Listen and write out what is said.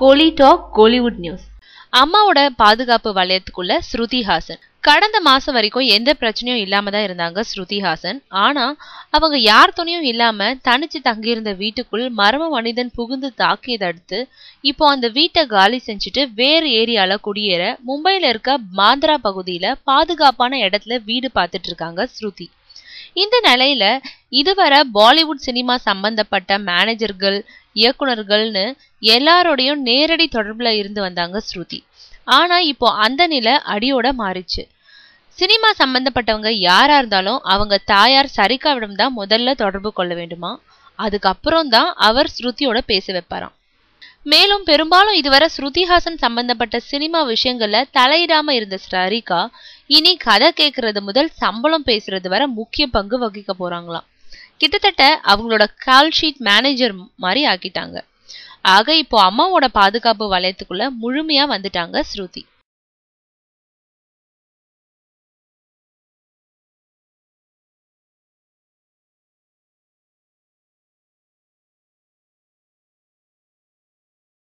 கோலி talk Kollywood news. அம்மாவோட பாதுகாப்பு வலயத்துக்குள்ள ஸ்ருதி ஹாசன். கடந்த மாசம் வரைக்கும் எந்த பிரச்சனையும் இல்லாம தான் இருந்தாங்க ஸ்ருதி ஹாசன். ஆனா அவங்க யார் துணையும் இல்லாம தனிச்சு தங்கியிருந்த வீட்டுக்குள் மர்ம மனிதன் புகுந்து தாக்கியதை அடுத்து இப்போ அந்த வீட்டை காலி செஞ்சுட்டு வேறு ஏரியால குடியேற மும்பையில இருக்க பாந்திரா பகுதியில பாதுகாப்பான இடத்துல வீடு பார்த்துட்டு இருக்காங்க ஸ்ருதி. இந்த நிலையில இதுவரை பாலிவுட் சினிமா சம்பந்தப்பட்ட மேனேஜர்கள், இயக்குனர்கள்னு எல்லாரோடையும் நேரடி தொடர்புல இருந்து வந்தாங்க ஸ்ருதி. ஆனா இப்போ அந்த நிலை அடியோட மாறிச்சு. சினிமா சம்பந்தப்பட்டவங்க யாரா இருந்தாலும் அவங்க தாயார் சரிகாவிடம் தான் முதல்ல தொடர்பு கொள்ள வேண்டுமா, அதுக்கப்புறம் தான் அவர் ஸ்ருதியோட பேச வைப்பாராம். மேலும் பெரும்பாலும் இதுவரை ஸ்ருதிஹாசன் சம்பந்தப்பட்ட சினிமா விஷயங்கள்ல தலையிடாம இருந்த சரிகா இனி கதை கேட்கறது முதல் சம்பளம் பேசுறது வரை முக்கிய பங்கு வகிக்க போறாங்களாம். கிட்டத்தட்ட அவங்களோட கால் ஷீட் மேனேஜர் மாதிரி ஆக்கிட்டாங்க. ஆக இப்போ அம்மாவோட பாதுகாப்பு வலயத்துக்குள்ள முழுமையா வந்துட்டாங்க ஸ்ருதி.